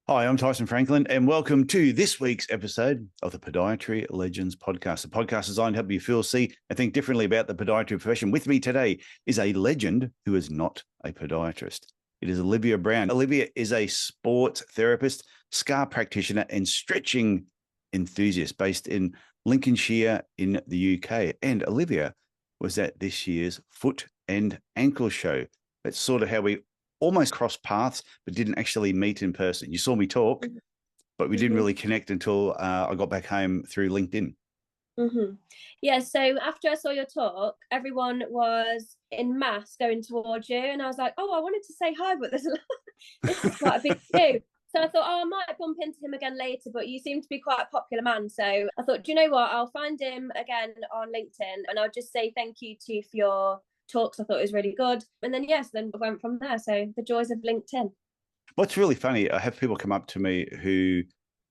Hi, I'm Tyson Franklin, and welcome to this week's episode of the Podiatry Legends podcast. A podcast designed to help you feel, see, and think differently about the podiatry profession. With me today is a legend who is not a podiatrist. It is Olivia Brown. Olivia is a sports therapist, scar practitioner, and stretching enthusiast based in Lincolnshire in the UK. And Olivia was at this year's Foot and Ankle Show. That's sort of how we almost crossed paths, but didn't actually meet in person. You saw me talk, but we didn't really connect until I got back home through LinkedIn. Yeah, so after I saw your talk, everyone was in mass going towards you, and I was like, "Oh, I wanted to say hi, but this is quite a big queue." So I thought, "Oh, I might bump into him again later." But you seem to be quite a popular man, so I thought, "Do you know what? I'll find him again on LinkedIn, and I'll just say thank you to you for your talks. I thought it was really good." And then yes, then went from there. So the joys of LinkedIn. What's really funny, I have people come up to me who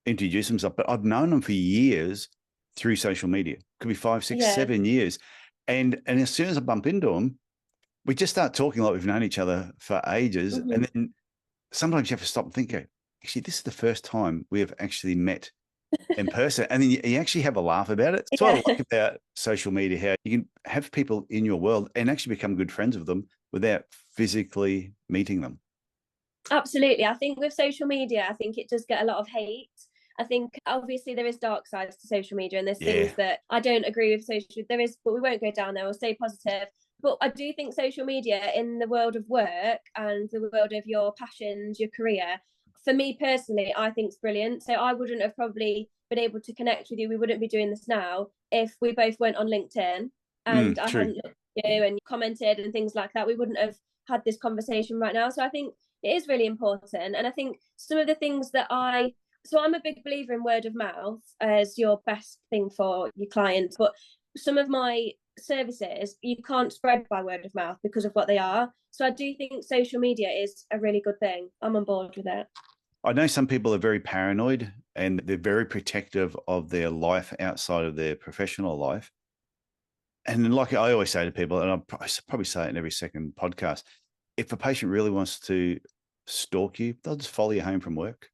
introduce themselves, but I've known them for years through social media. Could be 5, 6, Yeah. 7 years. And as soon as I bump into them, we just start talking like we've known each other for ages. And then sometimes you have to stop and think, actually, this is the first time we have actually met in person. And then you actually have a laugh about it. That's what I Yeah. like about social media, how you can have people in your world and actually become good friends with them without physically meeting them. Absolutely. I think with social media, I think it does get a lot of hate. I think obviously there is dark sides to social media and there's Yeah. things that I don't agree with social. There is, but we won't go down there. We'll stay positive. But I do think social media in the world of work and the world of your passions, your career, for me personally, I think it's brilliant. So I wouldn't have probably been able to connect with you. We wouldn't be doing this now if we both went on LinkedIn and I True. hadn't looked at you and commented and things like that. We wouldn't have had this conversation right now. So I think it is really important. And I think some of the things that I'm a big believer in word of mouth as your best thing for your clients. But some of my services, you can't spread by word of mouth because of what they are. So I do think social media is a really good thing. I'm on board with it. I know some people are very paranoid and they're very protective of their life outside of their professional life. And like I always say to people, and I probably say it in every second podcast, if a patient really wants to stalk you, they'll just follow you home from work.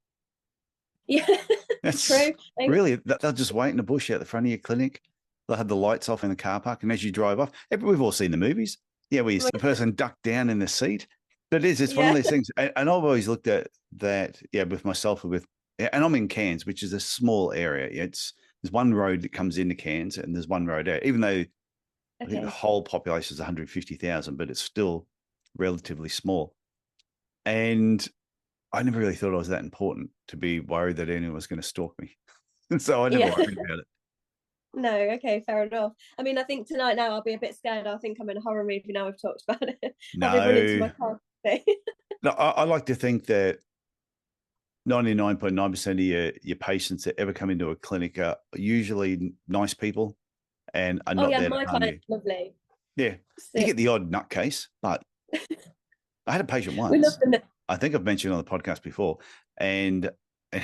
Yeah, That's true. really, they'll just wait in the bush out the front of your clinic. They'll have the lights off in the car park. And as you drive off, we've all seen the movies. Yeah, where you see the person ducked down in the seat. But it's one of Yeah. those things. And I've always looked at that, with myself, and I'm in Cairns, which is a small area. There's one road that comes into Cairns and there's one road out, even though I think the Okay. whole population is 150,000, but it's still relatively small. And I never really thought I was that important to be worried that anyone was going to stalk me. And so I never Yeah. worried about it. No, okay, fair enough. I mean, I think tonight now I'll be a bit scared. I think I'm in a horror movie now we've talked about it. I'll be running to No, my car. no, I like to think that 99.9% of your patients that ever come into a clinic are usually nice people and are Oh not yeah, there to my harm you. client's lovely. Yeah. You So get the odd nutcase, but I had a patient we love once. them. I think I've mentioned on the podcast before, and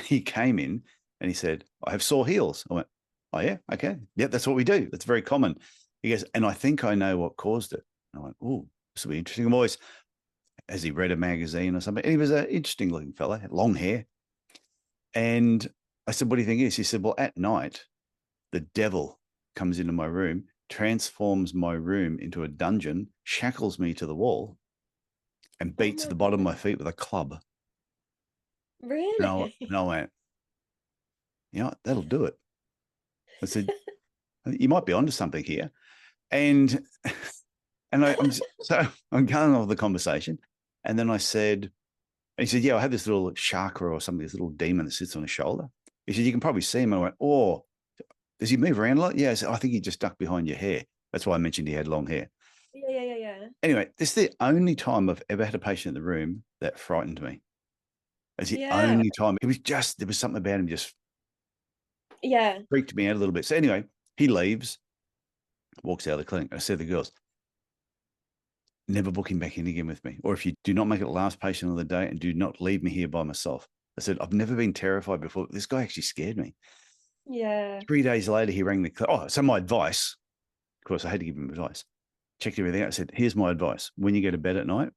he came in and he said, "I have sore heels." I went, "Oh yeah, okay, yeah, that's what we do. That's very common." He goes, "And I think I know what caused it." I went, "Oh, this will be interesting." I'm always, has he read a magazine or something? And he was an interesting looking fella, had long hair. And I said, "What do you think it is?" He said, "Well, at night, the devil comes into my room, transforms my room into a dungeon, shackles me to the wall, and Oh beats my the bottom of god. my feet with a club." Really? And I went, "You know what? That'll do it." I said, "You might be onto something here." And I'm going off the conversation. And then I said, and he said, "Yeah, I have this little chakra or something, this little demon that sits on his shoulder." He said, "You can probably see him." I went, "Oh, does he move around a lot?" "Yeah." I said, "I think he just ducked behind your hair." That's why I mentioned he had long hair. Yeah. Anyway, this is the only time I've ever had a patient in the room that frightened me. It's the Yeah. only time. There was something about him just Yeah. freaked me out a little bit. So anyway, he leaves, walks out of the clinic. I said to the girls, "Never book him back in again with me. Or if you do not make it the last patient of the day and do not leave me here by myself." I said, "I've never been terrified before. This guy actually scared me." Yeah. 3 days later, he rang the clinic. Oh, so my advice, of course, I had to give him advice. Checked everything out. I said, "Here's my advice. When you go to bed at night,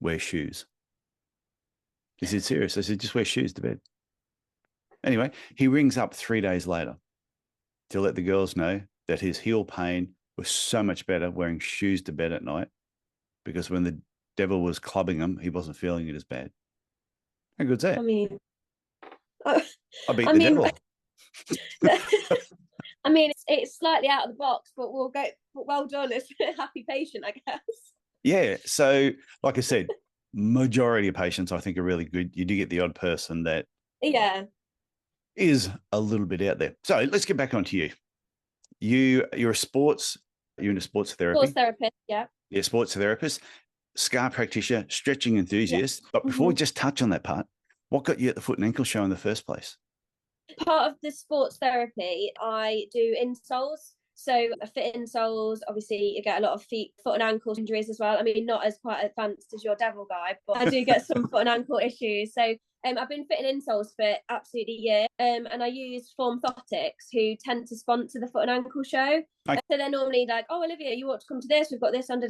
wear shoes." He said, serious? I said, just wear shoes to bed. Anyway, he rings up 3 days later to let the girls know that his heel pain was so much better wearing shoes to bed at night, because when the devil was clubbing him, he wasn't feeling it as bad. How good's that? I mean, I beat I the mean, devil. I mean, it's slightly out of the box, but we'll go. Well done, it's a happy patient, I guess. Yeah. So, like I said, majority of patients I think are really good. You do get the odd person that Yeah. is a little bit out there. So let's get back onto you. You're into sports therapy. Sports therapist, yeah. Yeah, sports therapist, scar practitioner, stretching enthusiast. Yeah. But before we just touch on that part, what got you at the foot and ankle show in the first place? Part of the sports therapy, I do insoles. So I fit insoles. Obviously, you get a lot of foot and ankle injuries as well. I mean, not as quite advanced as your devil guy, but I do get some foot and ankle issues. So I've been fitting insoles for absolutely a year. And I use Orthotics, who tend to sponsor the foot and ankle show. So they're normally like, oh, Olivia, you ought to come to this. We've got this under,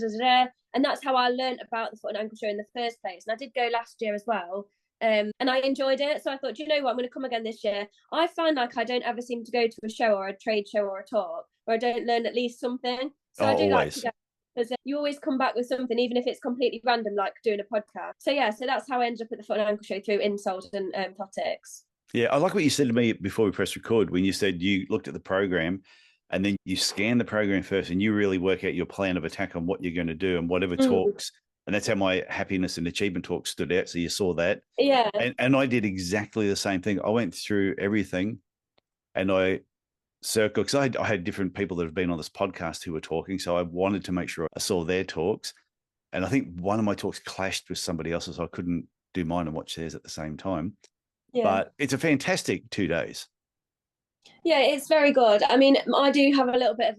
and that's how I learned about the foot and ankle show in the first place. And I did go last year as well. And I enjoyed it. So I thought, do you know what? I'm going to come again this year. I find like I don't ever seem to go to a show or a trade show or a talk where I don't learn at least something. So I do like to go, because you always come back with something, even if it's completely random, like doing a podcast. So yeah, so that's how I ended up at the foot and ankle show, through insoles and orthotics. Yeah, I like what you said to me before we press record, when you said you looked at the program and then you scan the program first and you really work out your plan of attack on what you're going to do and whatever talks. And that's how my happiness and achievement talk stood out. So you saw that. Yeah. And I did exactly the same thing. I went through everything and I circled, because I had different people that have been on this podcast who were talking. So I wanted to make sure I saw their talks. And I think one of my talks clashed with somebody else's. So I couldn't do mine and watch theirs at the same time. Yeah. But it's a fantastic 2 days. Yeah, it's very good. I mean, I have a little bit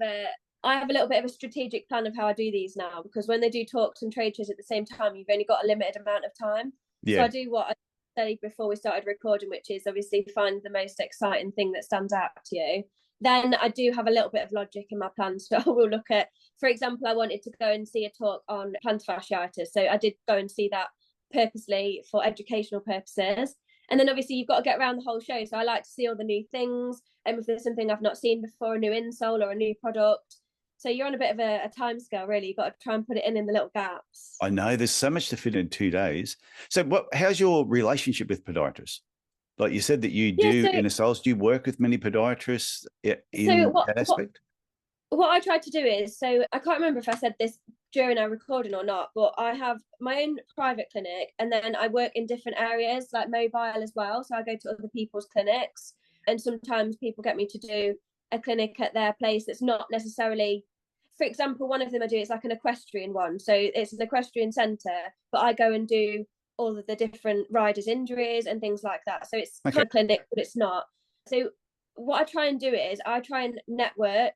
of a strategic plan of how I do these now, because when they do talks and trade shows at the same time, you've only got a limited amount of time. Yeah. So I do what I said before we started recording, which is obviously find the most exciting thing that stands out to you. Then I do have a little bit of logic in my plan. So I will look at, for example, I wanted to go and see a talk on plantar fasciitis. So I did go and see that purposely for educational purposes. And then obviously you've got to get around the whole show. So I like to see all the new things. And if there's something I've not seen before, a new insole or a new product. So you're on a bit of a time scale, really. You've got to try and put it in the little gaps. I know there's so much to fit in 2 days. So how's your relationship with podiatrists? Like you said that you do insoles. Do you work with many podiatrists in that aspect? What I tried to do is, so I can't remember if I said this during our recording or not, but I have my own private clinic, and then I work in different areas, like mobile as well. So I go to other people's clinics, and sometimes people get me to do a clinic at their place that's not necessarily, for example, one of them I do, it's like an equestrian one. So it's an equestrian centre, but I go and do all of the different riders' injuries and things like that. So it's kind of clinic, but it's not. So what I try and do is I try and network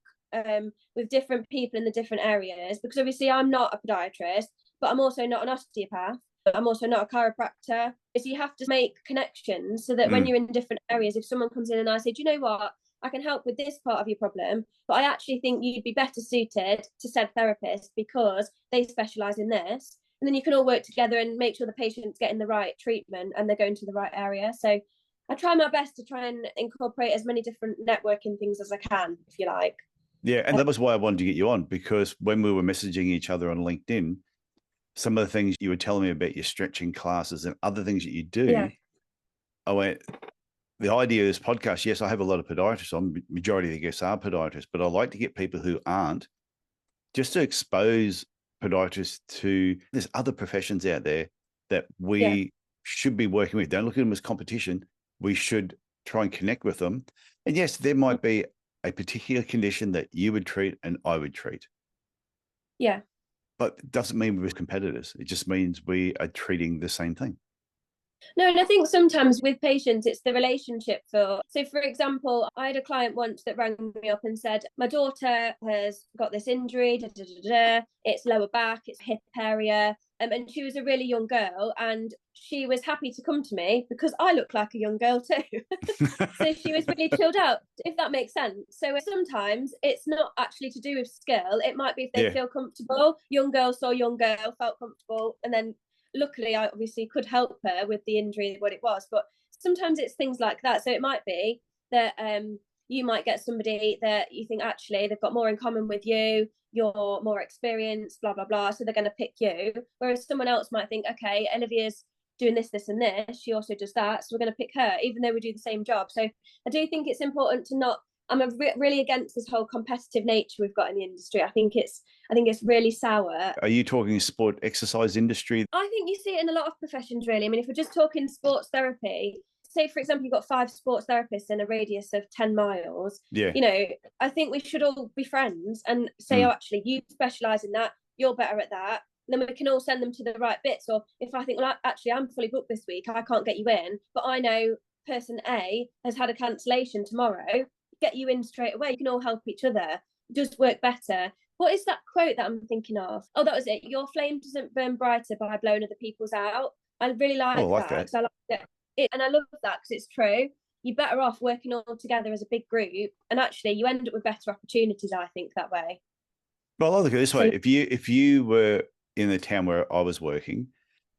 with different people in the different areas, because obviously I'm not a podiatrist, but I'm also not an osteopath. I'm also not a chiropractor. So you have to make connections so that when you're in different areas, if someone comes in and I say, do you know what, I can help with this part of your problem, but I actually think you'd be better suited to said therapist because they specialise in this. And then you can all work together and make sure the patient's getting the right treatment and they're going to the right area. So I try my best to try and incorporate as many different networking things as I can, if you like. Yeah, and that was why I wanted to get you on, because when we were messaging each other on LinkedIn, some of the things you were telling me about your stretching classes and other things that you do, I went, the idea of this podcast, yes, I have a lot of podiatrists on, majority of the guests are podiatrists, but I like to get people who aren't, just to expose podiatrists to, there's other professions out there that we should be working with. Don't look at them as competition. We should try and connect with them. And yes, there might be a particular condition that you would treat and I would treat. Yeah. But it doesn't mean we're competitors. It just means we are treating the same thing. No, and I think sometimes with patients, it's the relationship. So for example, I had a client once that rang me up and said, my daughter has got this injury, it's lower back, it's hip area. And she was a really young girl and she was happy to come to me because I look like a young girl too. So she was really chilled out, if that makes sense. So sometimes it's not actually to do with skill. It might be if they feel comfortable. Young girl saw young girl, felt comfortable, and then luckily I obviously could help her with the injury, what it was. But sometimes it's things like that. So it might be that you might get somebody that you think actually they've got more in common with you, you're more experienced, blah blah blah, so they're going to pick you. Whereas someone else might think, okay, Olivia's doing this and this, she also does that, so we're going to pick her, even though we do the same job. So I do think it's important to not, I'm really against this whole competitive nature we've got in the industry. I think it's really sour. Are you talking sport exercise industry? I think you see it in a lot of professions, really. I mean, if we're just talking sports therapy, say for example you've got 5 sports therapists in a radius of 10 miles, Yeah. you know, I think we should all be friends and say, oh, actually you specialize in that, you're better at that, and then we can all send them to the right bits. Or if I think, well, actually I'm fully booked this week, I can't get you in, but I know person A has had a cancellation tomorrow, get you in straight away. You can all help each other. It does work better. What is that quote that I'm thinking of? Oh, that was it. Your flame doesn't burn brighter by blowing other people's out. I really like that because I like it, and I love that because it's true. You're better off working all together as a big group, and actually you end up with better opportunities, I think, that way. Well, I'll look at it this way. If you were in the town where I was working,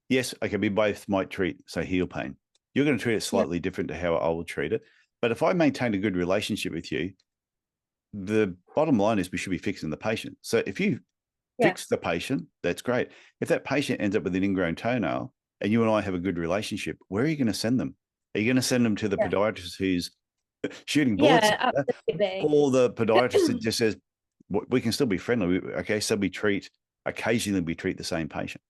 yes, okay, we both might treat, say, heel pain. You're going to treat it slightly different to how I will treat it. But if I maintain a good relationship with you, the bottom line is we should be fixing the patient. So if you fix the patient, that's great. If that patient ends up with an ingrown toenail and you and I have a good relationship, where are you going to send them? Are you going to send them to the podiatrist who's shooting bullets? Yeah, absolutely. Or the podiatrist that just says, we can still be friendly. Okay, so occasionally we treat the same patient.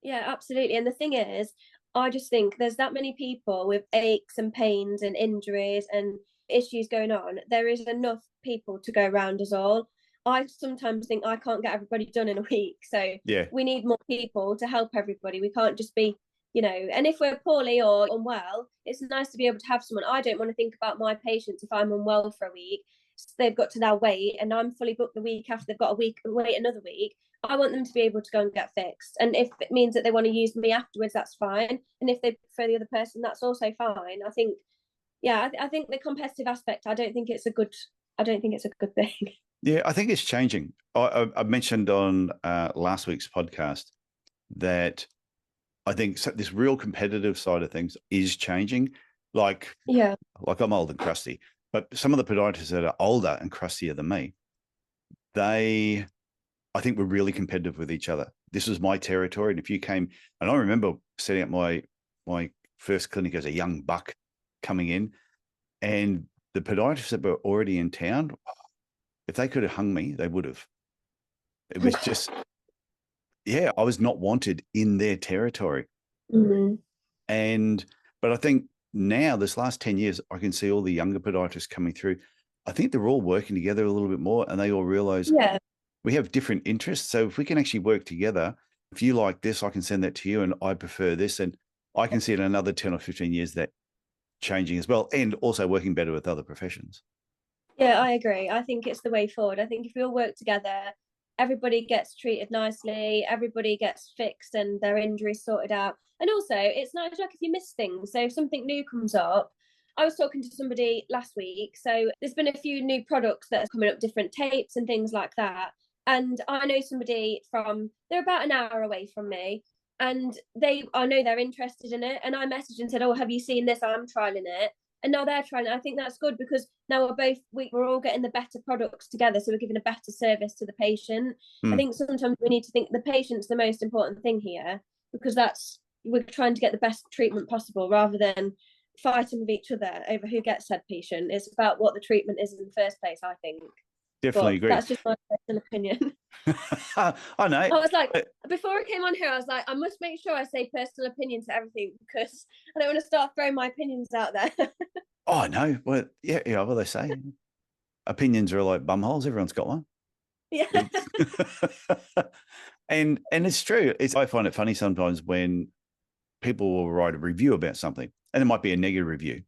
Yeah, absolutely. And the thing is, I just think there's that many people with aches and pains and injuries and issues going on. There is enough people to go around us all. I sometimes think I can't get everybody done in a week. So we need more people to help everybody. We can't just be, you know, and if we're poorly or unwell, it's nice to be able to have someone. I don't want to think about my patients if I'm unwell for a week. They've got to now wait and I'm fully booked the week after, they've got a week, wait another week. I want them to be able to go and get fixed. And if it means that they want to use me afterwards, that's fine. And if they prefer the other person, that's also fine. I think, I think the competitive aspect, I don't think it's a good thing. Yeah, I think it's changing. I mentioned on last week's podcast that I think this real competitive side of things is changing. Like I'm old and crusty, but some of the podiatrists that are older and crustier than me, I think we're really competitive with each other. This was my territory. And if you came, and I remember setting up my first clinic as a young buck coming in, and the podiatrists that were already in town, if they could have hung me, they would have. It was just, I was not wanted in their territory. Mm-hmm. But I think now, this last 10 years, I can see all the younger podiatrists coming through. I think they're all working together a little bit more, and they all realize we have different interests. So if we can actually work together, if you like this, I can send that to you, and I prefer this. And I can see in another 10 or 15 years that changing as well, and also working better with other professions. Yeah, I agree. I think it's the way forward. I think if we all work together, everybody gets treated nicely, everybody gets fixed and their injuries sorted out. And also, it's not like if you miss things. So if something new comes up, I was talking to somebody last week. So there's been a few new products that are coming up, different tapes and things like that. And I know somebody they're about an hour away from me. And I know they're interested in it. And I messaged and said, oh, have you seen this? I'm trialing it. And now they're trying it. I think that's good because now we're all getting the better products together. So we're giving a better service to the patient. I think sometimes we need to think the patient's the most important thing here, because we're trying to get the best treatment possible rather than fighting with each other over who gets said patient. It's about what the treatment is in the first place, I think. Definitely agree. That's just my personal opinion. I know. I was like, before I came on here, I was like, I must make sure I say personal opinion to everything because I don't want to start throwing my opinions out there. Oh, no. Well, what they say. Opinions are like bumholes. Everyone's got one. Yeah. And it's true. I find it funny sometimes when people will write a review about something, and it might be a negative review.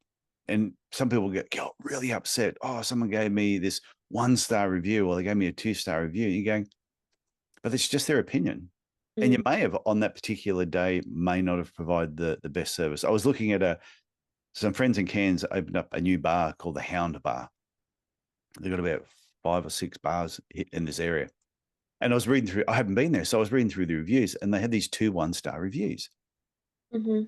And some people get really upset. Oh, someone gave me this 1-star review, or they gave me a 2-star review. And you're going, but it's just their opinion. And you may have, on that particular day, may not have provided the best service. I was looking at some friends in Cairns opened up a new bar called the Hound Bar. They've got about 5 or 6 bars in this area. And I was reading through, I haven't been there, so I was reading through the reviews, and they had these 2 1-star reviews. Mm-hmm.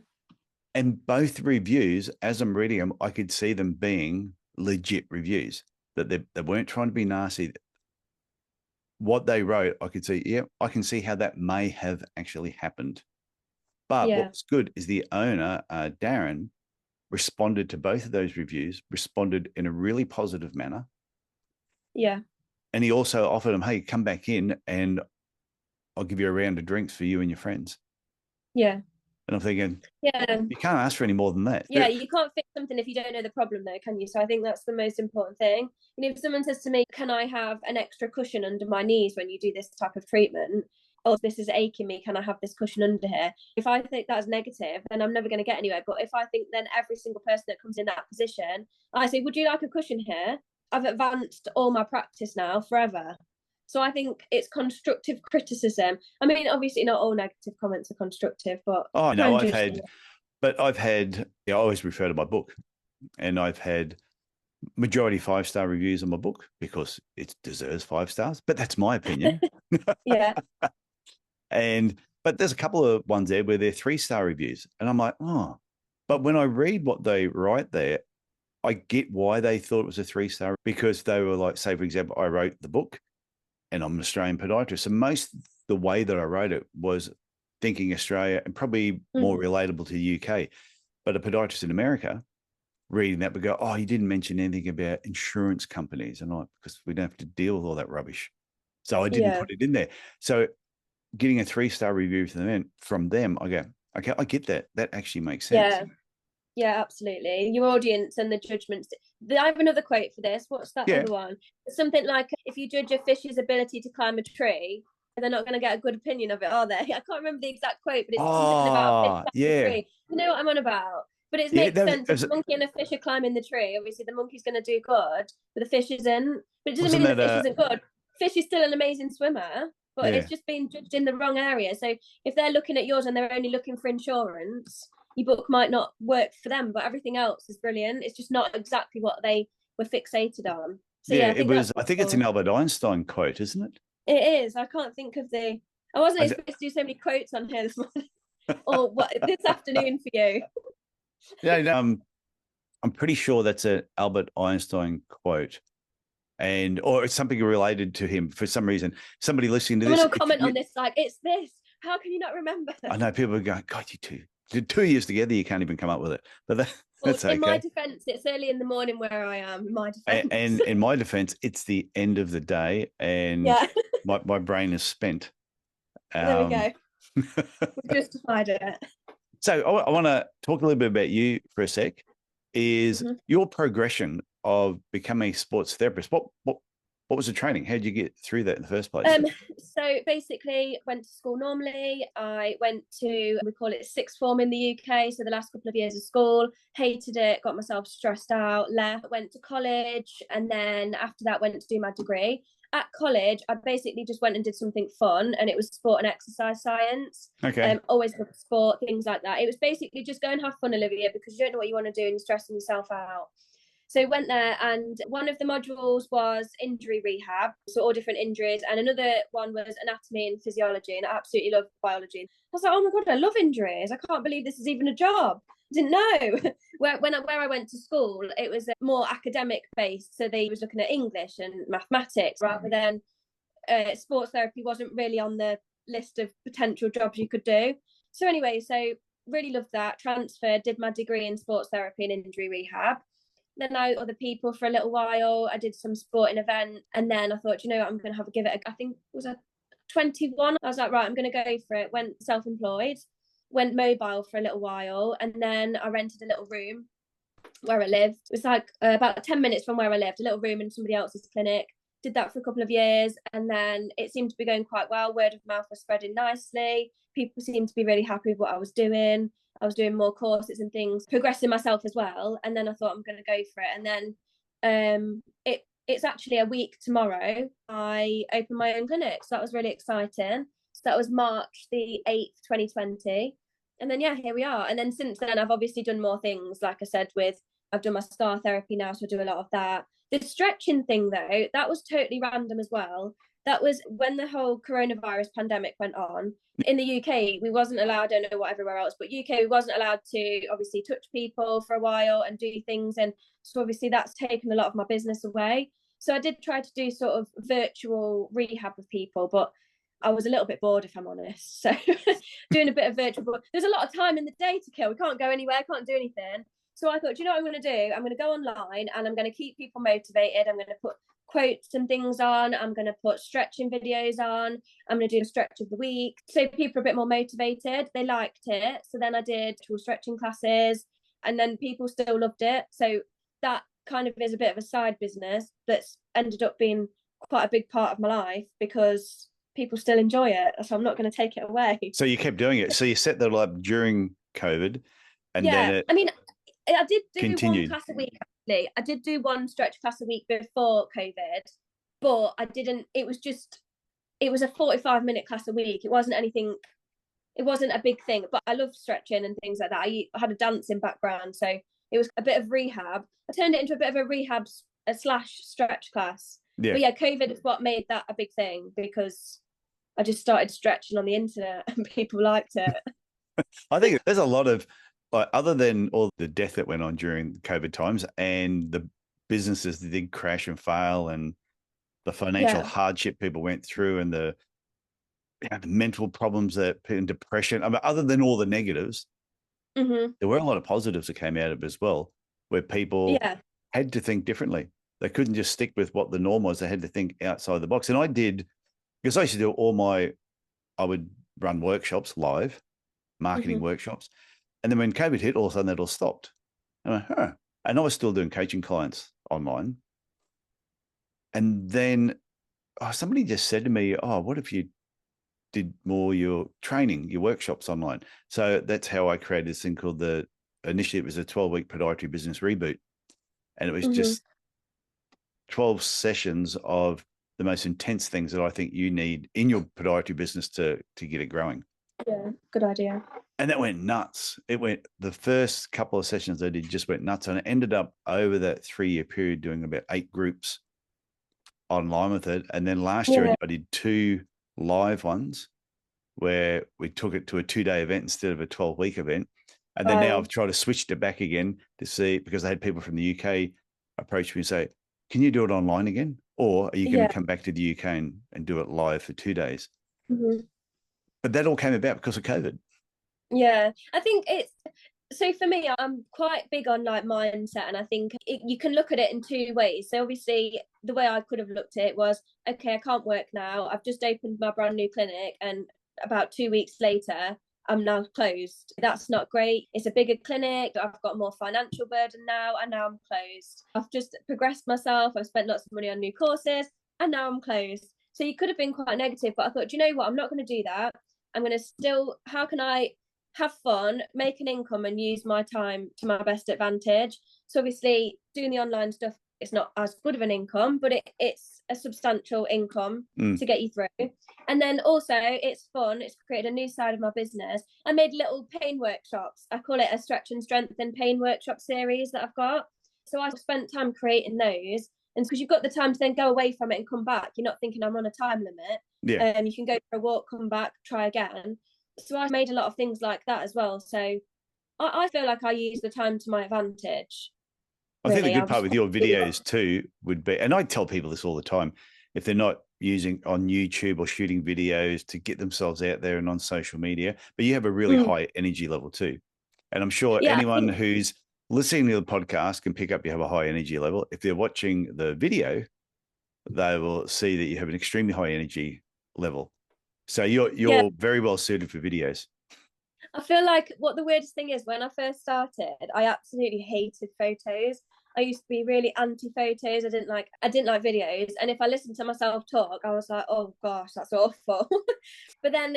And both reviews, as I'm reading them, I could see them being legit reviews, that they weren't trying to be nasty. What they wrote, I could see, yeah, I can see how that may have actually happened. But Yeah. what's good is the owner, Darren, responded to both of those reviews, responded in a really positive manner. Yeah. And he also offered them, hey, come back in and I'll give you a round of drinks for you and your friends. Yeah. And I'm thinking, Yeah. you can't ask for any more than that. Yeah, you can't fix something if you don't know the problem, though, can you? So I think that's the most important thing. You know, if someone says to me, can I have an extra cushion under my knees when you do this type of treatment? Oh, this is aching me. Can I have this cushion under here? If I think that's negative, then I'm never going to get anywhere. But if I think then every single person that comes in that position, I say, would you like a cushion here? I've advanced all my practice now forever. So I think it's constructive criticism. I mean, obviously not all negative comments are constructive, but oh, try no, and judge them. I've had, I always refer to my book, and I've had majority 5-star reviews on my book because it deserves 5 stars, but that's my opinion. Yeah. But there's a couple of ones there where they're 3-star reviews, and I'm like, oh, but when I read what they write there, I get why they thought it was a 3-star, because they were like, say, for example, I wrote the book and I'm an Australian podiatrist. So most the way that I wrote it was thinking Australia and probably more relatable to the UK. But a podiatrist in America reading that would go, oh, you didn't mention anything about insurance companies. And because we don't have to deal with all that rubbish. So I didn't put it in there. So getting a 3-star review from them, I go, okay, I get that. That actually makes sense. Yeah. Yeah, absolutely. Your audience and the judgments. I have another quote for this. What's that other one? Something like, if you judge a fish's ability to climb a tree, they're not going to get a good opinion of it, are they? I can't remember the exact quote, but it's something about a fish climbing a tree. You know what I'm on about? But it makes sense. If a monkey and a fish are climbing the tree, obviously the monkey's going to do good, but the fish isn't. But it doesn't mean the fish isn't good. Fish is still an amazing swimmer, but it's just being judged in the wrong area. So if they're looking at yours and they're only looking for insurance, your book might not work for them, but everything else is brilliant. It's just not exactly what they were fixated on. So yeah, I think it's an Albert Einstein quote, isn't it? It is. I can't think of I wasn't supposed to do so many quotes on here this morning or this afternoon for you. Yeah, I'm pretty sure that's an Albert Einstein quote, or it's something related to him for some reason. Somebody listening to this will comment on this like, it's this. How can you not remember? I know people are going, God, you two. 2 years together, you can't even come up with it. But that's okay. In my defense, it's early in the morning where I am. In my defense, and in my defense, it's the end of the day, and my brain is spent. There we go. We justified it. So I want to talk a little bit about you for a sec. Is your progression of becoming a sports therapist? What was the training? How did you get through that in the first place? So basically, went to school normally. I went to, we call it sixth form in the UK. So the last couple of years of school, hated it, got myself stressed out, left, went to college. And then after that, went to do my degree. At college, I basically just went and did something fun, and it was sport and exercise science. Okay. Always loved sport, things like that. It was basically just go and have fun, Olivia, because you don't know what you want to do and you're stressing yourself out. So I went there, and one of the modules was injury rehab, so all different injuries, and another one was anatomy and physiology, and I absolutely love biology. I was like, oh my God, I love injuries. I can't believe this is even a job. I didn't know. where I went to school, it was more academic based, so they was looking at English and mathematics rather than sports therapy wasn't really on the list of potential jobs you could do. So anyway, so really loved that, transferred, did my degree in sports therapy and injury rehab. Then I other people for a little while. I did some sporting event, and then I thought, you know what, I'm going to give it I think it was 21. I was like, right, I'm going to go for it. Went self-employed, went mobile for a little while, and then I rented a little room where I lived. It was like about 10 minutes from where I lived, a little room in somebody else's clinic. Did that for a couple of years, and then it seemed to be going quite well. Word of mouth was spreading nicely. People seemed to be really happy with what I was doing. I was doing more courses and things, progressing myself as well. And then I thought, I'm going to go for it. And then it's actually a week tomorrow, I opened my own clinic. So that was really exciting. So that was March the 8th, 2020. And then, yeah, here we are. And then since then, I've obviously done more things. Like I said, I've done my star therapy now, so I do a lot of that. The stretching thing, though, that was totally random as well. That was when the whole coronavirus pandemic went on. In the UK, we wasn't allowed, I don't know what everywhere else, but UK, we wasn't allowed to obviously touch people for a while and do things. And so obviously that's taken a lot of my business away. So I did try to do sort of virtual rehab with people, but I was a little bit bored, if I'm honest. So doing a bit of virtual, but there's a lot of time in the day to kill. We can't go anywhere, can't do anything. So I thought, do you know what I'm going to do? I'm going to go online and I'm going to keep people motivated. I'm going to put quotes and things on. I'm going to put stretching videos on. I'm going to do a stretch of the week. So people are a bit more motivated. They liked it. So then I did tool stretching classes and then people still loved it. So that kind of is a bit of a side business that's ended up being quite a big part of my life because people still enjoy it. So I'm not going to take it away. So you kept doing it. So you set that up during COVID and then it I mean, I did do continued. one class a week, actually. I did do one stretch class a week before COVID, but I didn't, it was a 45-minute class a week. It wasn't anything, it wasn't a big thing, but I love stretching and things like that. I had a dancing background, so it was a bit of rehab. I turned it into a bit of a rehab slash stretch class. Yeah. But yeah, COVID is what made that a big thing because I just started stretching on the internet and people liked it. I think there's a lot of, like, other than all the death that went on during COVID times and the businesses that did crash and fail and the financial hardship people went through and the mental problems and depression. I mean, other than all the negatives, there were a lot of positives that came out of it as well, where people had to think differently. They couldn't just stick with what the norm was. They had to think outside the box. And I did, because I used to do I would run workshops live, marketing workshops. And then when COVID hit, all of a sudden that all stopped. And I went, and I was still doing coaching clients online. And then somebody just said to me, what if you did more your training, your workshops online? So that's how I created this thing called initially it was a 12-week podiatry business reboot. And it was just 12 sessions of the most intense things that I think you need in your podiatry business to get it growing. Yeah, good idea. And that went nuts. The first couple of sessions I did just went nuts. And I ended up over that 3-year period doing about 8 groups online with it. And then last year I did 2 live ones where we took it to a 2-day event instead of a 12-week event. And then now I've tried to switch it back again to see, because I had people from the UK approach me and say, can you do it online again? Or are you going to come back to the UK and do it live for 2 days? But that all came about because of COVID. Yeah, I think so for me, I'm quite big on like mindset, and I think you can look at it in 2 ways. So obviously the way I could have looked at it was, okay, I can't work now. I've just opened my brand new clinic and about 2 weeks later, I'm now closed. That's not great. It's a bigger clinic. I've got more financial burden now, and now I'm closed. I've just progressed myself. I've spent lots of money on new courses, and now I'm closed. So you could have been quite negative, but I thought, do you know what? I'm not going to do that. I'm going to how can I have fun, make an income and use my time to my best advantage? So obviously doing the online stuff, it's not as good of an income, but it's a substantial income to get you through. And then also it's fun. It's created a new side of my business. I made little pain workshops. I call it a stretch and strengthen pain workshop series that I've got. So I spent time creating those. And because you've got the time to then go away from it and come back, you're not thinking I'm on a time limit. Yeah. You can go for a walk, come back, try again. So I made a lot of things like that as well. So I feel like I use the time to my advantage. I think the good part with your videos too would be, and I tell people this all the time, if they're not using on YouTube or shooting videos to get themselves out there and on social media, but you have a really high energy level too. And I'm sure anyone who's listening to the podcast can pick up you have a high energy level. If they're watching the video, they will see that you have an extremely high energy level. So you're very well suited for videos. I feel like what the weirdest thing is, when I first started, I absolutely hated photos. I used to be really anti-photos. I didn't like videos. And if I listened to myself talk, I was like, oh gosh, that's awful. But then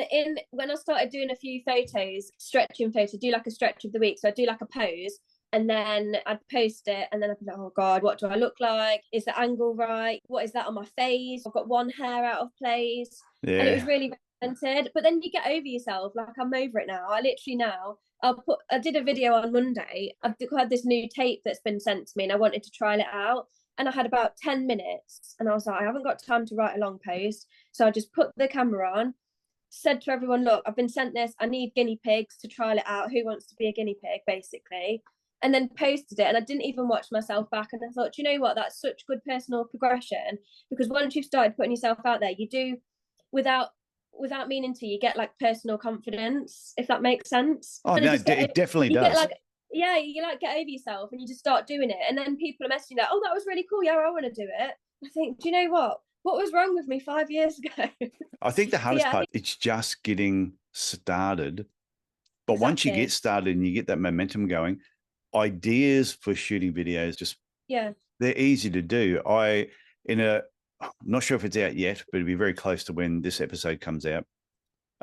when I started doing a few photos, stretching photos, do like a stretch of the week. So I'd do like a pose and then I'd post it and then I'd be like, oh God, what do I look like? Is the angle right? What is that on my face? I've got one hair out of place. Yeah. And it was really represented. But then you get over yourself. Like, I'm over it now. I literally now, I did a video on Monday. I've had this new tape that's been sent to me and I wanted to trial it out. and I had about 10 minutes, and I was like, I haven't got time to write a long post. So I just put the camera on, said to everyone, look, I've been sent this. I need guinea pigs to trial it out. Who wants to be a guinea pig, basically? And then posted it. And I didn't even watch myself back. And I thought, you know what? That's such good personal progression, because once you've started putting yourself out there, you do, without meaning to, you get like personal confidence, if that makes sense. Oh, and no, it definitely does. Get like, yeah, you like get over yourself and you just start doing it. And then people are messaging like, oh, that was really cool. Yeah, I want to do it. I think, do you know what? What was wrong with me 5 years ago? I think the hardest part, it's just getting started. But once you get started and you get that momentum going, ideas for shooting videos, just, they're easy to do. I'm not sure if it's out yet, but it'll be very close to when this episode comes out.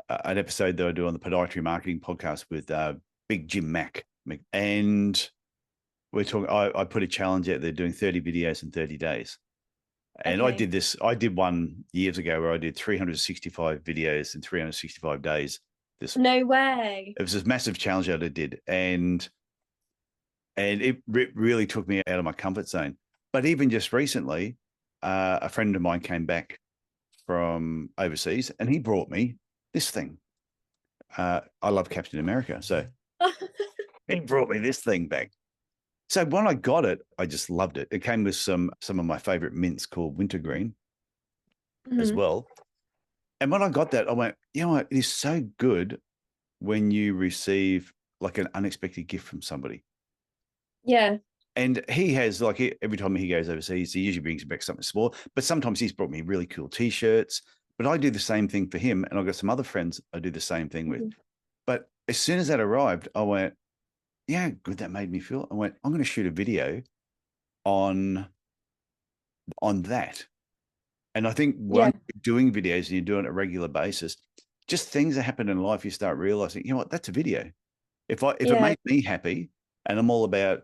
An episode that I do on the Podiatry Marketing Podcast with Big Jim Mack. And we're talking, I put a challenge out there doing 30 videos in 30 days. And I did one years ago where I did 365 videos in 365 days. No way. It was this massive challenge that I did. And it really took me out of my comfort zone. But even just recently, a friend of mine came back from overseas and he brought me this thing. I love Captain America. So he brought me this thing back. So when I got it, I just loved it. It came with some of my favorite mints called wintergreen as well. And when I got that, I went, you know what? It is so good when you receive like an unexpected gift from somebody. Yeah. And he has, like, every time he goes overseas, he usually brings back something small. But sometimes he's brought me really cool T-shirts. But I do the same thing for him. And I've got some other friends I do the same thing with. But as soon as that arrived, I went, yeah, good, that made me feel. I went, I'm going to shoot a video on that. And I think when you're doing videos and you're doing it on a regular basis, just things that happen in life, you start realizing, you know what, that's a video. If it makes me happy, and I'm all about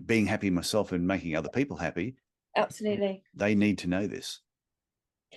being happy myself and making other people happy, absolutely, they need to know this.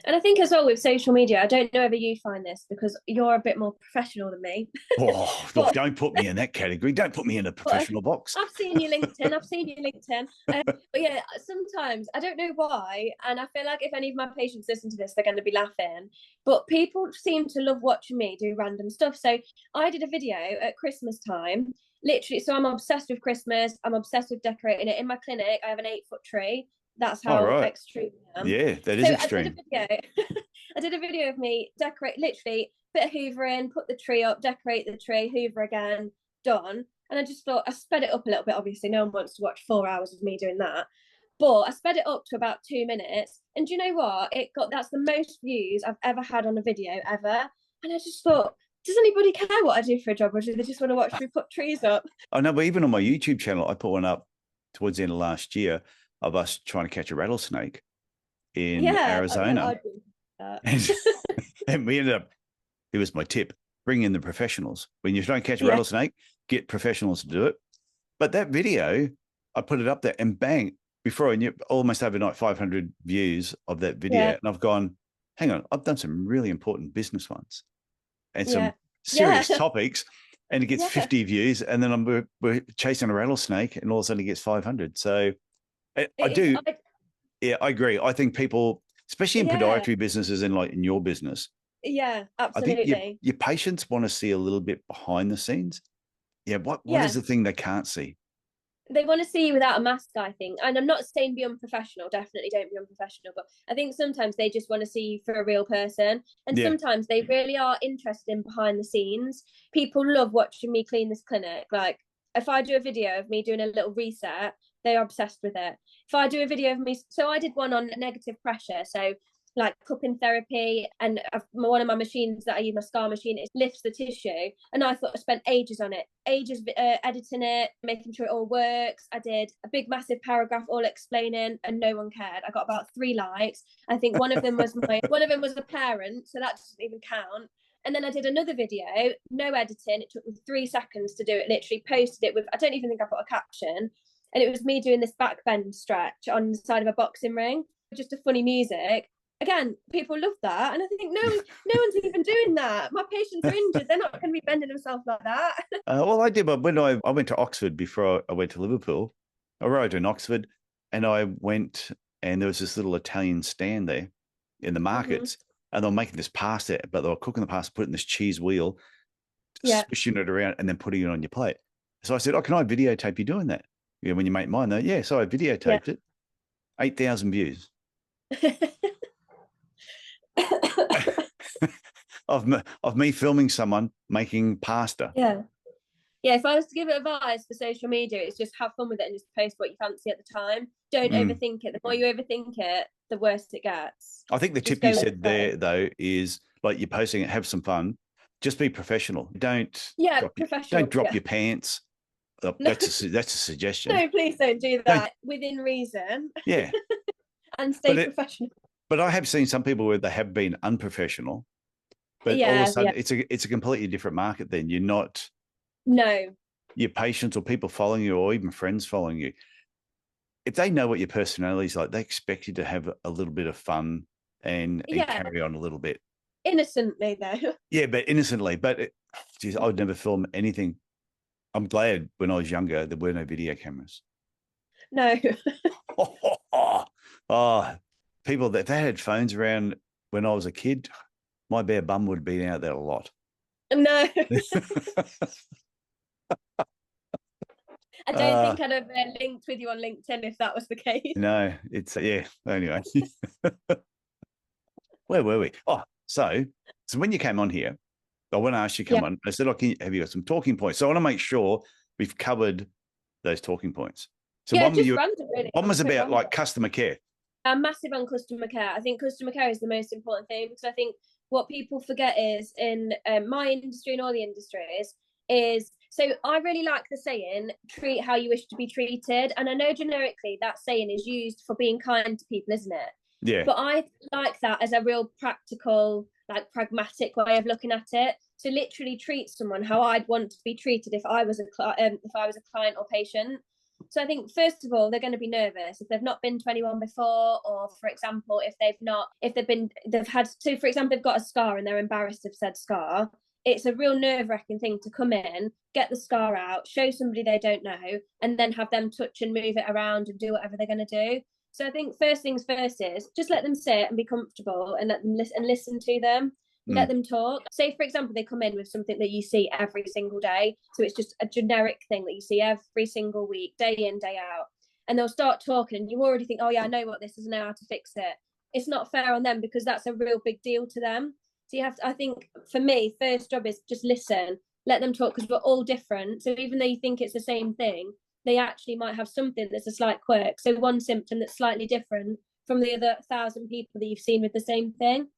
And I think as well with social media, I don't know whether you find this because you're a bit more professional than me. Oh, look, don't put me in that category. Don't put me in a professional box. I've seen your LinkedIn. But yeah, sometimes I don't know why. And I feel like if any of my patients listen to this, they're going to be laughing. But people seem to love watching me do random stuff. So I did a video at Christmas time, literally. So I'm obsessed with Christmas. I'm obsessed with decorating it. In my clinic, I have an 8-foot tree. That's how extreme I am. Yeah, that is extreme. I did a video of me decorate, literally, bit of hoovering, put the tree up, decorate the tree, hoover again, done. And I just thought, I sped it up a little bit. Obviously, no one wants to watch 4 hours of me doing that. But I sped it up to about 2 minutes. And do you know what? That's the most views I've ever had on a video ever. And I just thought, does anybody care what I do for a job, or do they just want to watch me put trees up? Oh, no, but even on my YouTube channel, I put one up towards the end of last year of us trying to catch a rattlesnake in Arizona. And we ended up, it was my tip, bring in the professionals. When you try and catch a rattlesnake, get professionals to do it. But that video, I put it up there and bang, before I knew, almost overnight, 500 views of that video. And I've gone, hang on, I've done some really important business ones and some serious topics, and it gets 50 views. And then we're chasing a rattlesnake and all of a sudden it gets 500. So I agree. I think people, especially in podiatry businesses and like in your business. Yeah, absolutely. I think your patients want to see a little bit behind the scenes. Yeah. What is the thing they can't see? They want to see you without a mask, I think. And I'm not saying be unprofessional. Definitely don't be unprofessional. But I think sometimes they just want to see you for a real person. And sometimes they really are interested in behind the scenes. People love watching me clean this clinic. Like, if I do a video of me doing a little reset, they are obsessed with it. If I do a video of me, so I did one on negative pressure. So like cupping therapy, and one of my machines that I use, my scar machine, it lifts the tissue. And I thought I spent ages on it, editing it, making sure it all works. I did a big, massive paragraph all explaining, and no one cared. I got about 3 likes. I think one of them was a parent, so that doesn't even count. And then I did another video, no editing. It took me 3 seconds to do it. Literally posted it with, I don't even think I put a caption. And it was me doing this back bend stretch on the side of a boxing ring, just a funny music. Again, people love that. And I think no one's even doing that. My patients are injured. They're not going to be bending themselves like that. Well, I did, but when I went to Oxford before I went to Liverpool, I arrived in Oxford, and I went, and there was this little Italian stand there in the markets, and they were making this pasta, but they were cooking the pasta, putting this cheese wheel, swishing it around, and then putting it on your plate. So I said, "Oh, can I videotape you doing that? Yeah, when you make mine." Though, yeah. So I videotaped it. 8,000 views of me filming someone making pasta. Yeah. Yeah, if I was to give advice for social media, it's just have fun with it and just post what you fancy at the time. Don't overthink it. The more you overthink it, the worse it gets. I think the tip you said there, though, is like you're posting it, have some fun. Just be professional. Don't drop your pants. That's a suggestion. No, please don't do that. Within reason. Yeah. And stay professional. But I have seen some people where they have been unprofessional, but all of a sudden it's a completely different market then. You're not your patients or people following you or even friends following you. If they know what your personality is like, they expect you to have a little bit of fun and carry on a little bit. Innocently, though. Yeah, but innocently. But, geez, I would never film anything. I'm glad when I was younger there were no video cameras. No. People, if they had phones around when I was a kid, my bare bum would have been out there a lot. No. I don't think I'd have linked with you on LinkedIn if that was the case. No, it's anyway. Where were we? So when you came on here, I want to ask you come on. I said, okay, have you got some talking points? So I want to make sure we've covered those talking points. So one was about like customer care. I'm massive on customer care. I think customer care is the most important thing, because I think what people forget is in my industry and all the industries is, so I really like the saying, treat how you wish to be treated. And I know generically that saying is used for being kind to people, isn't it? Yeah. But I like that as a real practical, like pragmatic way of looking at it. So literally treat someone how I'd want to be treated if I was a client or patient. So I think, first of all, they're going to be nervous if they've not been to anyone before, or, for example, they've had, so for example, they've got a scar and they're embarrassed of said scar. It's a real nerve-wracking thing to come in, get the scar out, show somebody they don't know, and then have them touch and move it around and do whatever they're going to do. So I think first things first is just let them sit and be comfortable and let them listen to them. Let them talk. Say, for example, they come in with something that you see every single day. So it's just a generic thing that you see every single week, day in, day out. And they'll start talking and you already think, oh yeah, I know what this is, I know how to fix it. It's not fair on them because that's a real big deal to them. So you have to, I think for me, first job is just listen, let them talk, because we're all different. So even though you think it's the same thing, they actually might have something that's a slight quirk. So one symptom that's slightly different from the other 1,000 people that you've seen with the same thing.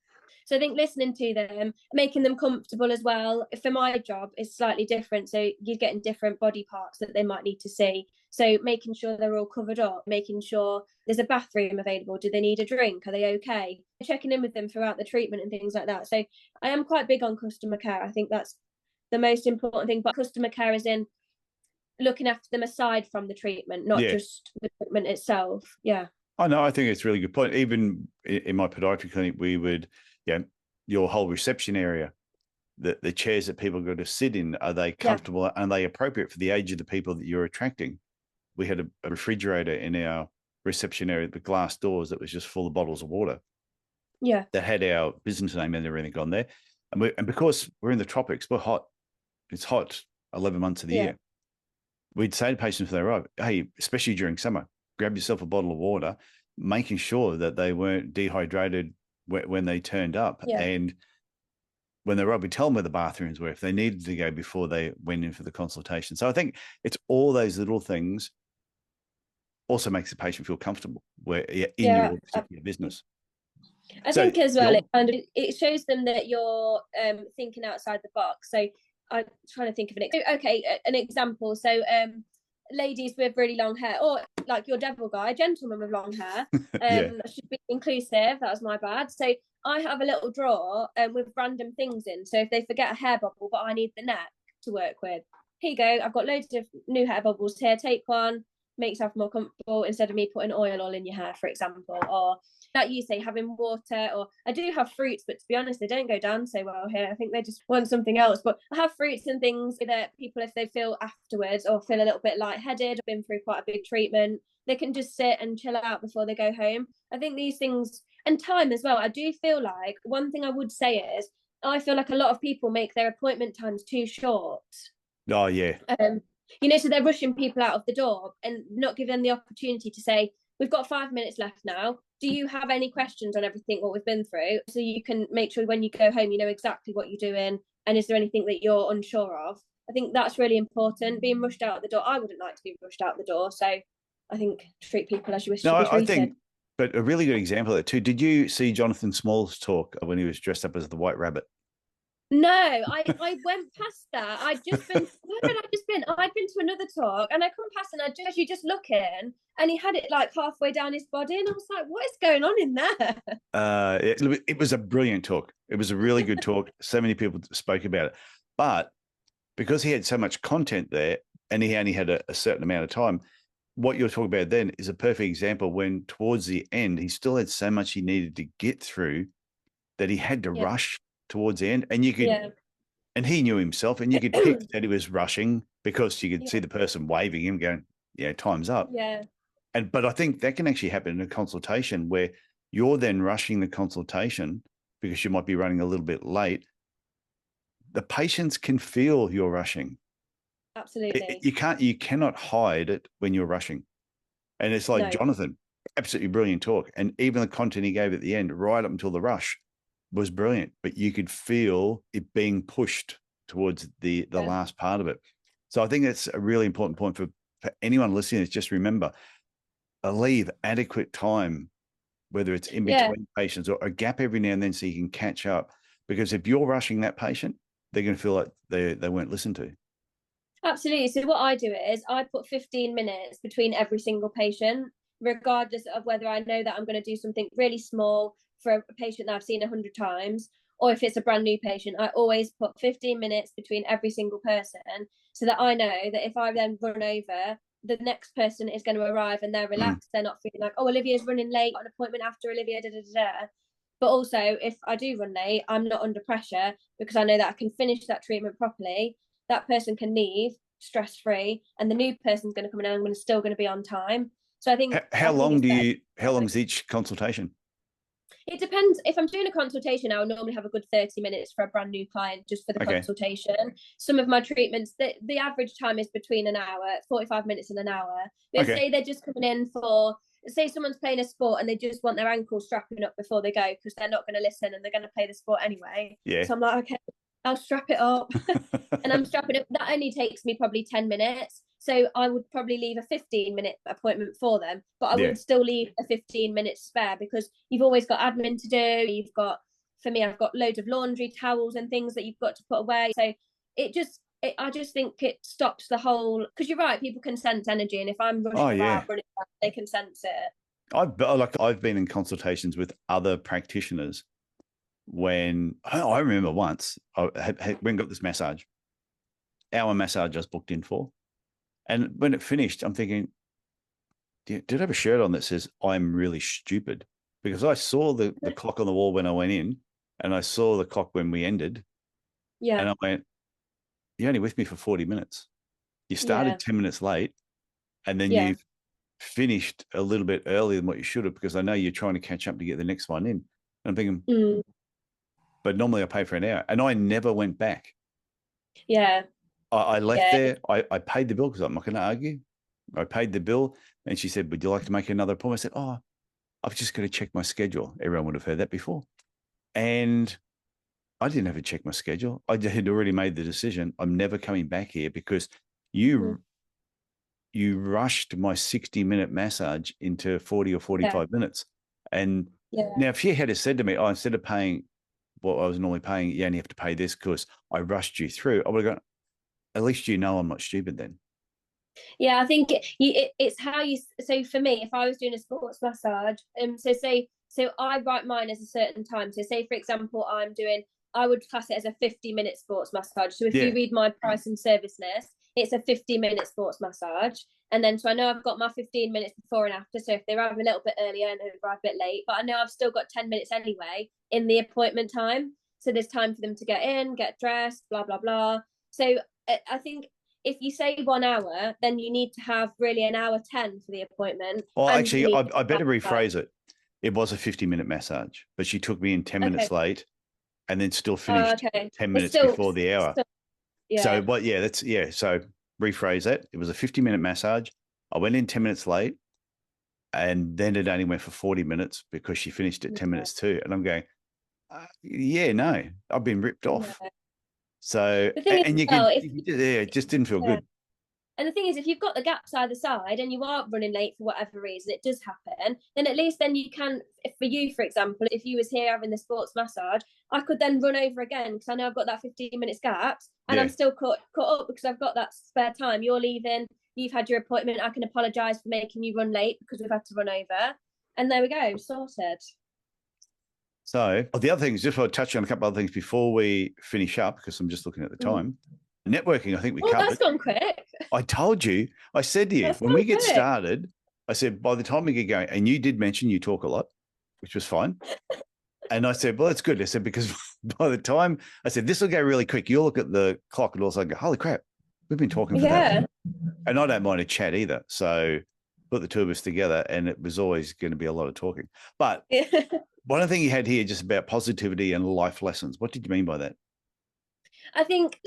So I think listening to them, making them comfortable as well. For my job, is slightly different. So you're getting different body parts that they might need to see. So making sure they're all covered up, making sure there's a bathroom available. Do they need a drink? Are they okay? Checking in with them throughout the treatment and things like that. So I am quite big on customer care. I think that's the most important thing. But customer care is in looking after them aside from the treatment, not just the treatment itself. Yeah. I know. I think it's a really good point. Even in my podiatry clinic, we would, your whole reception area, the chairs that people go to sit in, are they comfortable? Yeah. Are they appropriate for the age of the people that you're attracting? We had a refrigerator in our reception area, the glass doors, that was just full of bottles of water. Yeah. That had our business name and everything on there. And because we're in the tropics, we're hot. It's hot 11 months of the year. We'd say to patients when they arrive, hey, especially during summer, grab yourself a bottle of water, making sure that they weren't dehydrated when they turned up. Yeah. And when they arrived, we tell them where the bathrooms were if they needed to go before they went in for the consultation. So I think it's all those little things also makes the patient feel comfortable in your particular business. I think as well, it shows them that you're thinking outside the box. So I'm trying to think of an example. So ladies with really long hair, or like your devil guy, gentlemen with long hair, should be inclusive. That was my bad. So I have a little drawer with random things in. So if they forget a hair bubble, but I need the neck to work with, here you go. I've got loads of new hair bubbles here. Take one. make yourself more comfortable instead of me putting oil all in your hair, for example, or like you say, having water. Or I do have fruits, but to be honest, they don't go down so well here. I think they just want something else. But I have fruits and things that people, if they feel afterwards or feel a little bit lightheaded, been through quite a big treatment, they can just sit and chill out before they go home. I think these things, and time as well. I do feel like one thing I would say is I feel like a lot of people make their appointment times too short. Oh, yeah. So they're rushing people out of the door and not giving them the opportunity to say, we've got 5 minutes left now. Do you have any questions on everything what we've been through? So you can make sure when you go home, you know exactly what you're doing. And is there anything that you're unsure of? I think that's really important. Being rushed out the door, I wouldn't like to be rushed out the door. So I think treat people as you wish to be treated. I think, but a really good example of that too. Did you see Jonathan Small's talk when he was dressed up as the White Rabbit? No, I went past that. I'd just been, where had I just been? I'd been to another talk and I come past and you just looking and he had it like halfway down his body and I was like, what is going on in there? It was a brilliant talk. It was a really good talk. So many people spoke about it. But because he had so much content there and he only had a certain amount of time, what you're talking about then is a perfect example when towards the end, he still had so much he needed to get through that he had to rush towards the end. And you could, and he knew himself, and you could pick that he was rushing because you could see the person waving him going, time's up. Yeah. But I think that can actually happen in a consultation where you're then rushing the consultation because you might be running a little bit late. The patients can feel you're rushing. Absolutely. You cannot hide it when you're rushing. And it's like Jonathan, absolutely brilliant talk. And even the content he gave at the end, right up until the rush, was brilliant. But you could feel it being pushed towards the last part of it. So I think that's a really important point for anyone listening is just remember, leave adequate time, whether it's in between patients or a gap every now and then so you can catch up. Because if you're rushing that patient, they're going to feel like they weren't listened to. Absolutely. So what I do is I put 15 minutes between every single patient, regardless of whether I know that I'm going to do something really small for a patient that I've seen 100 times, or if it's a brand new patient. I always put 15 minutes between every single person so that I know that if I then run over, the next person is going to arrive and they're relaxed. They're not feeling like, oh, Olivia's running late, got an appointment after Olivia, da, da, da, da. But also, if I do run late, I'm not under pressure because I know that I can finish that treatment properly. That person can leave stress-free and the new person's going to come in and I'm still going to be on time. So I think how long is each consultation? It depends. If I'm doing a consultation, I'll normally have a good 30 minutes for a brand new client just for the consultation. Some of my treatments, the average time is between an hour, 45 minutes and an hour. But say they're just coming in for, say someone's playing a sport and they just want their ankle strapping up before they go because they're not going to listen and they're going to play the sport anyway. Yeah. So I'm like, okay, I'll strap it up. And I'm strapping it. That only takes me probably 10 minutes. So I would probably leave a 15-minute appointment for them, but I would still leave a 15-minute spare because you've always got admin to do. You've got, for me, I've got loads of laundry, towels and things that you've got to put away. So I just think it stops the whole, because you're right, people can sense energy. And if I'm rushing about running back, they can sense it. I've been in consultations with other practitioners when I remember once I went and got this massage. Our massage I was booked in for. And when it finished, I'm thinking, did I have a shirt on that says, I'm really stupid? Because I saw the clock on the wall when I went in and I saw the clock when we ended. Yeah. And I went, you're only with me for 40 minutes. You started 10 minutes late and then you've finished a little bit earlier than what you should have because I know you're trying to catch up to get the next one in. And I'm thinking, but normally I pay for an hour. And I never went back. Yeah. I left there. I paid the bill because I'm not going to argue. I paid the bill and she said, would you like to make another appointment? I said, oh, I've just got to check my schedule. Everyone would have heard that before. And I didn't have to check my schedule. I had already made the decision. I'm never coming back here because you rushed my 60-minute massage into 40 or 45 minutes. And now if she had said to me, oh, instead of paying what I was normally paying, you only have to pay this because I rushed you through, I would have gone, at least you know I'm not stupid then. Yeah, I think it's how you. So for me, if I was doing a sports massage, so I write mine as a certain time. So say for example, I would class it as a 50-minute sports massage. So if you read my price and service list, it's a 50-minute sports massage. And then, so I know I've got my 15 minutes before and after. So if they arrive a little bit earlier and arrive a bit late, but I know I've still got 10 minutes anyway in the appointment time. So there's time for them to get in, get dressed, blah, blah, blah. So I think if you say 1 hour, then you need to have really an hour 10 for the appointment. Well, actually, I better rephrase it. It was a 50-minute massage, but she took me in 10 minutes late and then still finished 10 minutes before the hour. So, but yeah, so rephrase that. It was a 50-minute massage. I went in 10 minutes late, and then it only went for 40 minutes because she finished at 10 minutes too. And I'm going, no, I've been ripped off. Yeah. So, and it just didn't feel good. And the thing is, if you've got the gaps either side and you are running late for whatever reason, it does happen, then at least then you can, for you, for example, if you was here having the sports massage, I could then run over again because I know I've got that 15 minutes gap and I'm still caught up because I've got that spare time. You're leaving, you've had your appointment, I can apologise for making you run late because we've had to run over. And there we go, sorted. So the other thing is just want to touch on a couple of other things before we finish up because I'm just looking at the time. Networking, I think we covered. That's gone quick. I told you, I said to you, when we get started, I said, by the time we get going, and you did mention you talk a lot, which was fine. And I said, well, that's good. I said, because by the time I said, this will go really quick. You'll look at the clock and also go, holy crap, we've been talking for that long. And I don't mind a chat either. So put the two of us together and it was always going to be a lot of talking. But one of the things you had here just about positivity and life lessons. What did you mean by that? I think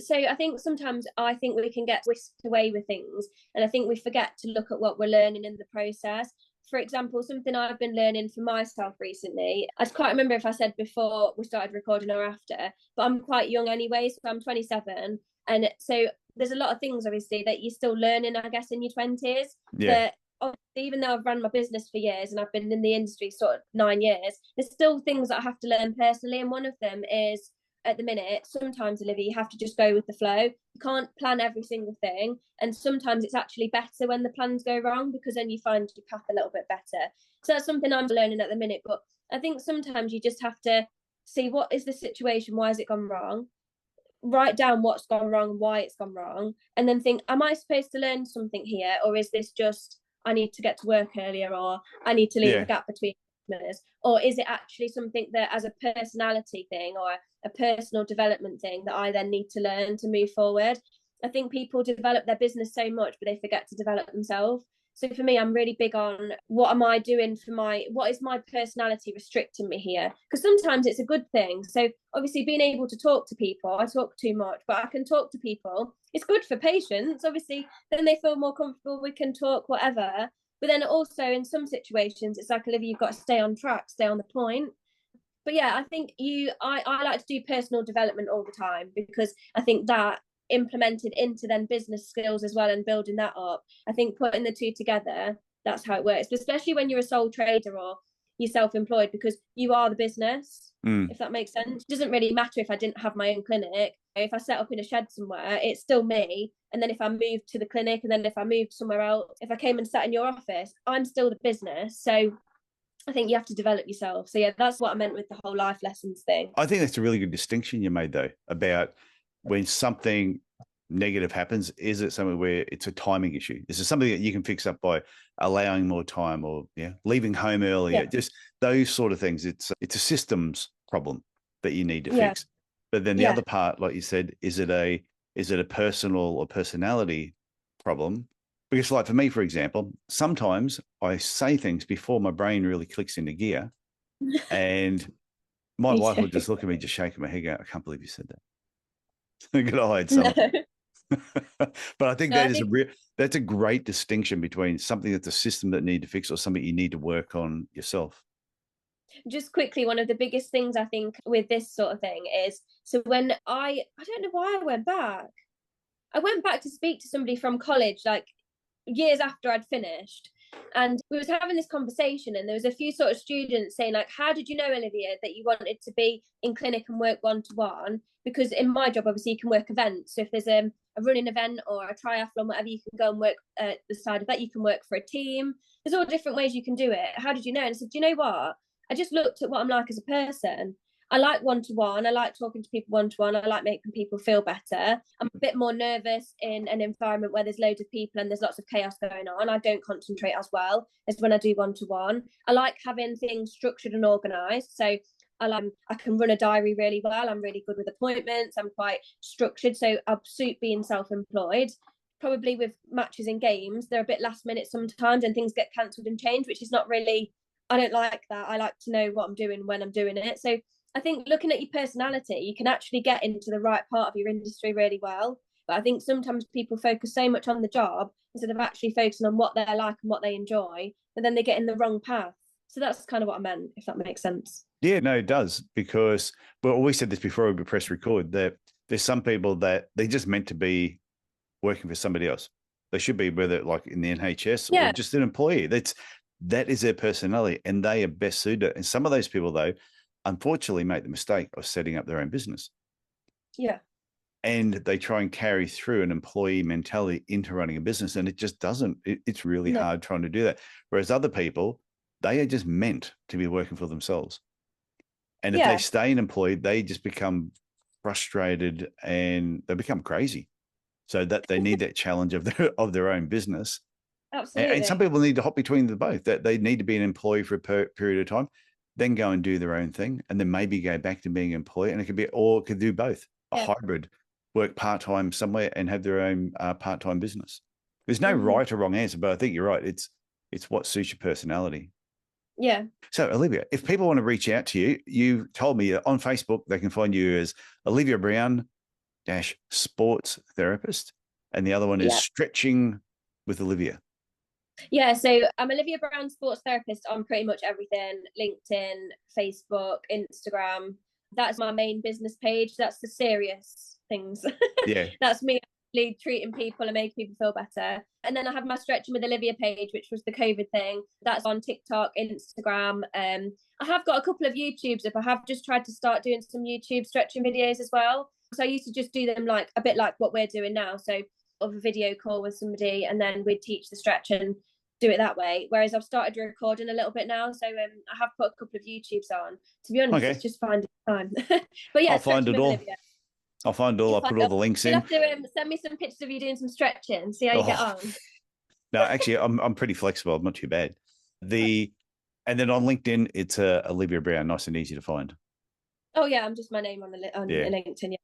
sometimes we can get whisked away with things, and I think we forget to look at what we're learning in the process. For example, something I've been learning for myself recently, I can't remember if I said before we started recording or after, but I'm quite young anyway, so I'm 27, and so there's a lot of things obviously that you're still learning, I guess, in your 20s. Yeah. But even though I've run my business for years and I've been in the industry sort of 9 years, there's still things that I have to learn personally, and one of them is, at the minute, sometimes, Olivia, you have to just go with the flow. You can't plan every single thing, and sometimes it's actually better when the plans go wrong because then you find your path a little bit better. So that's something I'm learning at the minute, but I think sometimes you just have to see what is the situation, why has it gone wrong, write down what's gone wrong, why it's gone wrong, and then think, am I supposed to learn something here, or is this just I need to get to work earlier, or I need to leave a gap between customers, or is it actually something that as a personality thing or a personal development thing that I then need to learn to move forward? I think people develop their business so much, but they forget to develop themselves. So for me, I'm really big on what am I doing for what is my personality restricting me here? Because sometimes it's a good thing. So obviously being able to talk to people, I talk too much, but I can talk to people. It's good for patients. Obviously, then they feel more comfortable. We can talk, whatever. But then also in some situations, it's like, Olivia, you've got to stay on track, stay on the point. But yeah, I think I like to do personal development all the time because I think that implemented into then business skills as well and building that up. I think putting the two together, that's how it works, but especially when you're a sole trader or you're self-employed, because you are the business, if that makes sense. It doesn't really matter if I didn't have my own clinic. If I set up in a shed somewhere, it's still me. And then if I moved to the clinic, and then if I moved somewhere else, if I came and sat in your office, I'm still the business. So I think you have to develop yourself. So yeah, that's what I meant with the whole life lessons thing. I think that's a really good distinction you made though, about when something negative happens, is it something where it's a timing issue? Is it something that you can fix up by allowing more time or leaving home earlier? Just those sort of things. It's a systems problem that you need to fix. But then the other part, like you said, is it a personal or personality problem? Because like for me, for example, sometimes I say things before my brain really clicks into gear, and my wife will just look at me, just shaking my head, going, I can't believe you said that. I'm going to hide something. No. But I think that's a great distinction between something that's a system that you need to fix or something you need to work on yourself. Just quickly, one of the biggest things I think with this sort of thing is, so when I don't know why I went back to speak to somebody from college, like years after I'd finished, and we was having this conversation, and there was a few sort of students saying like, how did you know, Olivia, that you wanted to be in clinic and work one-to-one? Because in my job, obviously, you can work events. So if there's a running event or a triathlon, whatever, you can go and work the side of that. You can work for a team. There's all different ways you can do it. How did you know? And I said, do you know what? I just looked at what I'm like as a person. I like one-to-one. I like talking to people one-to-one. I like making people feel better. I'm a bit more nervous in an environment where there's loads of people and there's lots of chaos going on. I don't concentrate as well as when I do one-to-one. I like having things structured and organised. So I can run a diary really well. I'm really good with appointments. I'm quite structured. So I suit being self-employed. Probably with matches and games, they're a bit last minute sometimes and things get cancelled and changed, which is not really, I don't like that. I like to know what I'm doing when I'm doing it. So I think looking at your personality, you can actually get into the right part of your industry really well. But I think sometimes people focus so much on the job instead of actually focusing on what they're like and what they enjoy, and then they get in the wrong path. So that's kind of what I meant, if that makes sense. Yeah, no, it does, because, well, we said this before we press record, that there's some people that they just meant to be working for somebody else. They should be, whether like in the NHS or just an employee. That is their personality, and they are best suited. And some of those people, though, unfortunately make the mistake of setting up their own business. Yeah. And they try and carry through an employee mentality into running a business, and it just doesn't. It's really hard trying to do that. Whereas other people, they are just meant to be working for themselves. And if they stay an employee, they just become frustrated and they become crazy. So that they need that challenge of their own business. Absolutely. And some people need to hop between the both, that they need to be an employee for a period of time, then go and do their own thing, and then maybe go back to being an employee. And it could be, or could do both, a hybrid, work part-time somewhere and have their own part-time business. There's no right or wrong answer, but I think you're right. It's what suits your personality. Yeah. So, Olivia, if people want to reach out to you, you told me on Facebook they can find you as Olivia Brown sports therapist, and the other one is Stretching with Olivia. Yeah, so I'm Olivia Brown, sports therapist on pretty much everything: LinkedIn, Facebook, Instagram. That's my main business page. That's the serious things. Yeah. That's me actually treating people and making people feel better. And then I have my Stretching with Olivia page, which was the COVID thing. That's on TikTok, Instagram. I have got a couple of YouTubes. If I have just tried to start doing some YouTube stretching videos as well. So I used to just do them like a bit like what we're doing now. So of a video call with somebody, and then we'd teach the stretch and do it that way. Whereas I've started recording a little bit now. So I have put a couple of YouTubes on. To be honest, it's just finding time. But yeah, I'll find it all. Olivia. I'll find it all. I'll put all the links in. You'll have to send me some pictures of you doing some stretching, see how you get on. No, actually, I'm pretty flexible. I'm not too bad. And then on LinkedIn, it's Olivia Brown, nice and easy to find. Oh yeah, I'm just my name on LinkedIn. Yeah.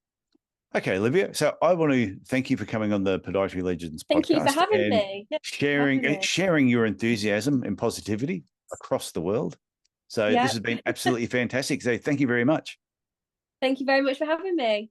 Okay, Olivia. So I want to thank you for coming on the Podiatry Legends podcast. Thank you for having me. Sharing your enthusiasm and positivity across the world. So this has been absolutely fantastic. So thank you very much. Thank you very much for having me.